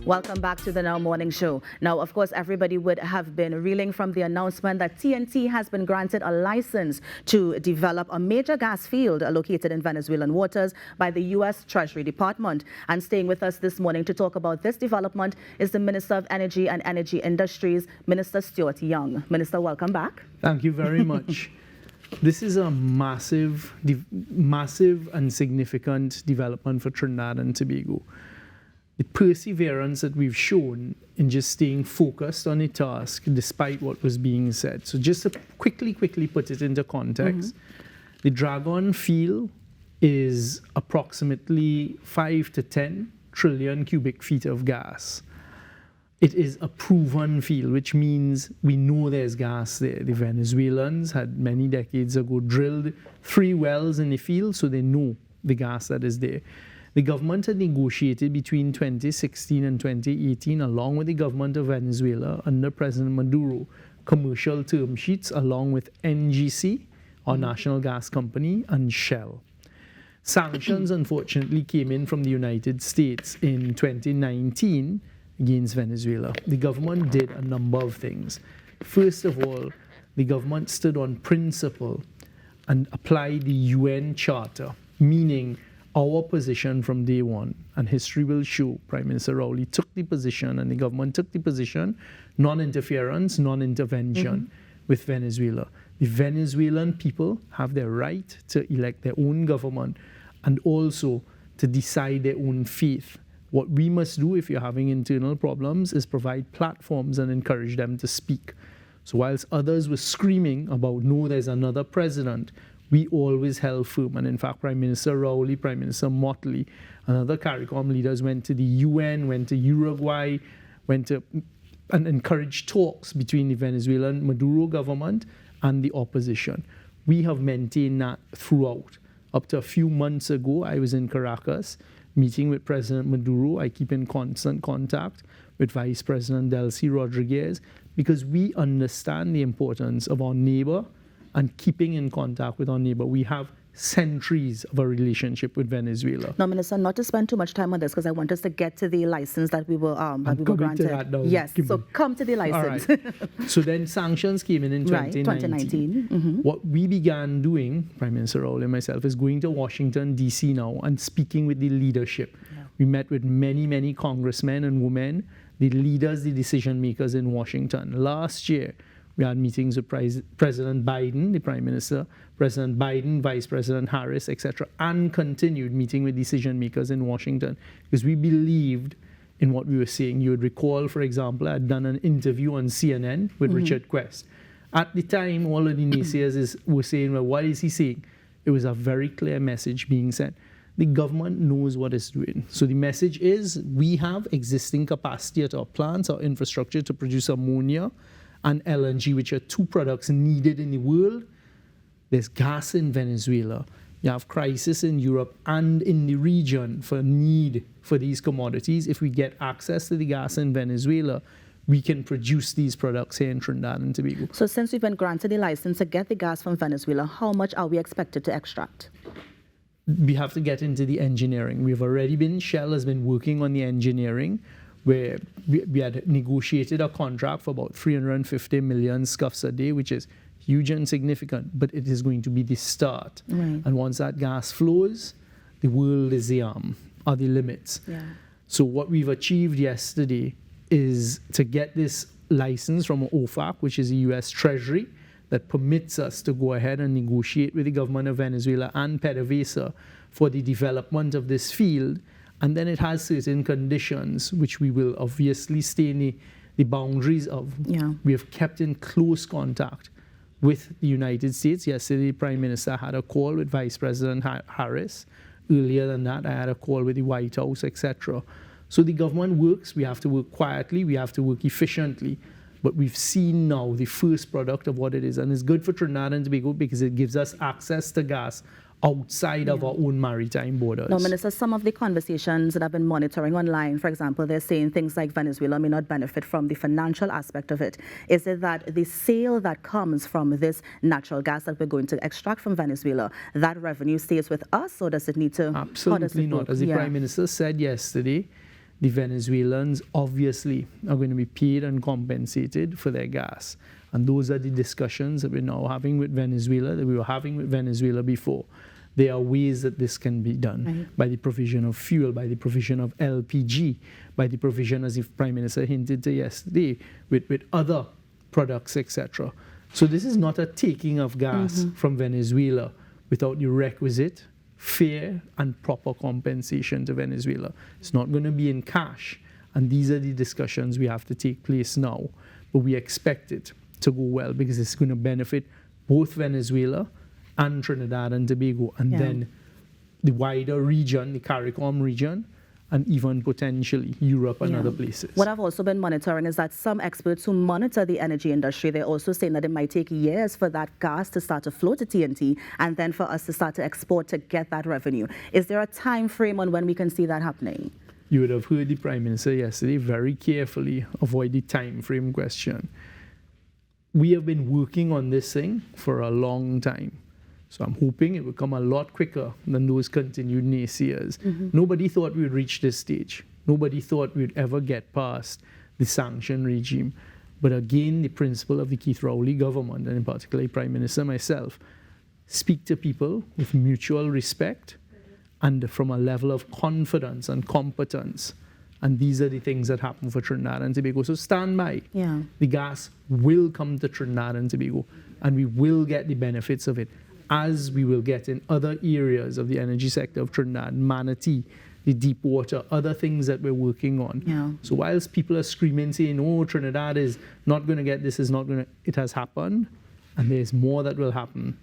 Welcome back to the Now Morning Show. Now, of course, everybody would have been reeling from the announcement that TNT has been granted a license to develop a major gas field located in Venezuelan waters by the U.S. Treasury Department. And staying with us this morning to talk about this development is the Minister of Energy and Energy Industries, Minister Stuart Young. Minister, welcome back. Thank you very much. This is a massive and significant development for Trinidad and Tobago. The perseverance that we've shown in just staying focused on a task despite what was being said. So just to quickly put it into context, the Dragon field is approximately 5 to 10 trillion cubic feet of gas. It is a proven field, which means we know there's gas there. The Venezuelans had many decades ago drilled 3 wells in the field, so they know the gas that is there. The government had negotiated between 2016 and 2018, along with the government of Venezuela under President Maduro, commercial term sheets along with NGC, our national gas company, and Shell. Sanctions, unfortunately, came in from the United States in 2019 against Venezuela. The government did a number of things. First of all, the government stood on principle and applied the UN Charter, meaning our position from day one, and history will show, Prime Minister Rowley took the position and the government took the position, non-interference, non-intervention with Venezuela. The Venezuelan people have their right to elect their own government and also to decide their own fate. What we must do if you're having internal problems is provide platforms and encourage them to speak. So whilst others were screaming about, no, there's another president, we always held firm. And in fact, Prime Minister Rowley, Prime Minister Motley, and other CARICOM leaders went to the UN, went to Uruguay, and encouraged talks between the Venezuelan Maduro government and the opposition. We have maintained that throughout. Up to a few months ago, I was in Caracas meeting with President Maduro. I keep in constant contact with Vice President Delcy Rodriguez because we understand the importance of our neighbor and keeping in contact with our neighbor. We have centuries of a relationship with Venezuela. Now, Minister, not to spend too much time on this because I want us to get to the license that we were granted. To that now, yes, Kimberly. so come to the license. All right. So then sanctions came in 2019. Right, 2019. What we began doing, Prime Minister Rowley and myself, is going to Washington, D.C. now and speaking with the leadership. Yeah. We met with many congressmen and women, the leaders, the decision makers in Washington. Last year, we had meetings with President Biden, the Prime Minister, President Biden, Vice President Harris, etc., and continued meeting with decision makers in Washington because we believed in what we were saying. You would recall, for example, I had done an interview on CNN with Richard Quest. At the time, all of the naysayers were saying, well, what is he saying? It was a very clear message being sent. The government knows what it's doing. So the message is we have existing capacity at our plants, our infrastructure to produce ammonia and LNG, which are 2 products needed in the world. There's gas in Venezuela. You have crisis in Europe and in the region for need for these commodities. If we get access to the gas in Venezuela, we can produce these products here in Trinidad and Tobago. So since we've been granted the license to get the gas from Venezuela, how much are we expected to extract? We have to get into the engineering. Shell has been working on the engineering, where we had negotiated a contract for about 350 million scuffs a day, which is huge and significant, but it is going to be the start. Right. And once that gas flows, the world is the limits. Yeah. So what we've achieved yesterday is to get this license from OFAC, which is the U.S. Treasury, that permits us to go ahead and negotiate with the government of Venezuela and PDVSA for the development of this field. And then it has certain conditions, which we will obviously stay in the boundaries of. Yeah. We have kept in close contact with the United States. Yesterday, the Prime Minister had a call with Vice President Harris. Earlier than that, I had a call with the White House, etc. So the government works. We have to work quietly. We have to work efficiently. But we've seen now the first product of what it is. And it's good for Trinidad and Tobago because it gives us access to gas outside of our own maritime borders. Now, Minister, some of the conversations that I've been monitoring online, for example, they're saying things like Venezuela may not benefit from the financial aspect of it. Is it that the sale that comes from this natural gas that we're going to extract from Venezuela, that revenue stays with us, or does it need to... Absolutely not. As the Prime Minister said yesterday, the Venezuelans obviously are going to be paid and compensated for their gas. And those are the discussions that we're now having with Venezuela, that we were having with Venezuela before. There are ways that this can be done by the provision of fuel, by the provision of LPG, by the provision, as the Prime Minister hinted to yesterday, with other products, etc. So this is not a taking of gas from Venezuela without the requisite fair and proper compensation to Venezuela. It's not going to be in cash, and these are the discussions we have to take place now. But we expect it to go well because it's going to benefit both Venezuela and Trinidad and Tobago, and then the wider region, the CARICOM region, and even potentially Europe and other places. What I've also been monitoring is that some experts who monitor the energy industry, they're also saying that it might take years for that gas to start to flow to TNT and then for us to start to export to get that revenue. Is there a time frame on when we can see that happening? You would have heard the Prime Minister yesterday very carefully avoid the time frame question. We have been working on this thing for a long time. So I'm hoping it will come a lot quicker than those continued naysayers. Nobody thought we would reach this stage. Nobody thought we would ever get past the sanction regime. But again, the principle of the Keith Rowley government, and in particular Prime Minister myself, speak to people with mutual respect and from a level of confidence and competence. And these are the things that happen for Trinidad and Tobago. So stand by. The gas will come to Trinidad and Tobago, and we will get the benefits of it, as we will get in other areas of the energy sector of Trinidad, Manatee, the deep water, other things that we're working on. So whilst people are screaming, saying, oh, Trinidad is not going to get this, is not going to, it has happened, and there's more that will happen,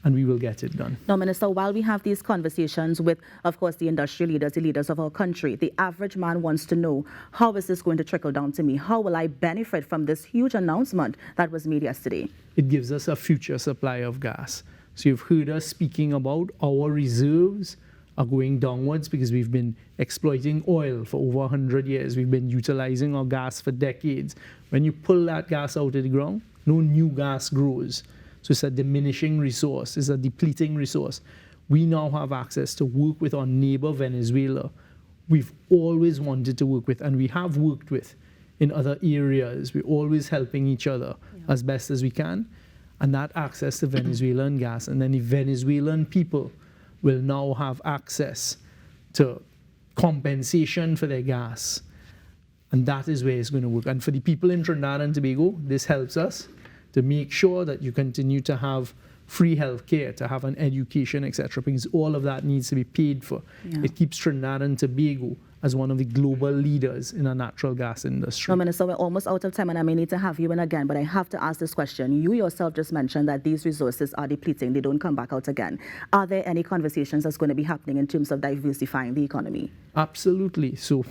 and we will get it done. Now, Minister, while we have these conversations with, of course, the industry leaders, the leaders of our country, the average man wants to know, how is this going to trickle down to me? How will I benefit from this huge announcement that was made yesterday? It gives us a future supply of gas. So you've heard us speaking about our reserves are going downwards because we've been exploiting oil for over 100 years. We've been utilizing our gas for decades. When you pull that gas out of the ground, no new gas grows. So it's a diminishing resource, it's a depleting resource. We now have access to work with our neighbor Venezuela. We've always wanted to work with, and we have worked with in other areas. We're always helping each other as best as we can. And that access to Venezuelan gas, and then the Venezuelan people will now have access to compensation for their gas. And that is where it's going to work. And for the people in Trinidad and Tobago, this helps us to make sure that you continue to have free healthcare, to have an education, etc., because all of that needs to be paid for. It keeps Trinidad and Tobago as one of the global leaders in a natural gas industry. No, Minister, we're almost out of time, and I may need to have you in again, but I have to ask this question. You yourself just mentioned that these resources are depleting. They don't come back out again. Are there any conversations that's going to be happening in terms of diversifying the economy? Absolutely. So,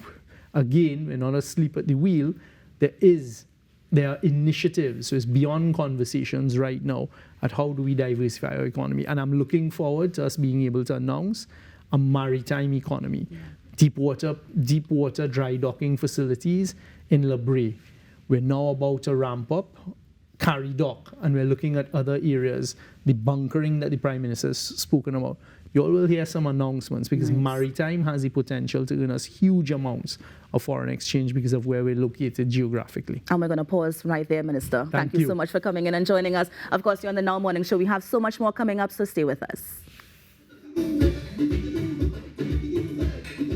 again, we're not asleep at the wheel. There are initiatives, so it's beyond conversations right now at how do we diversify our economy. And I'm looking forward to us being able to announce a maritime economy. Deep water dry docking facilities in La Brea. We're now about to ramp up Carry Dock, and we're looking at other areas, the bunkering that the Prime Minister has spoken about. You all will hear some announcements because maritime has the potential to earn us huge amounts of foreign exchange because of where we're located geographically. And we're going to pause right there, Minister. Thank you so much for coming in and joining us. Of course, you're on the Now Morning Show. We have so much more coming up, so stay with us.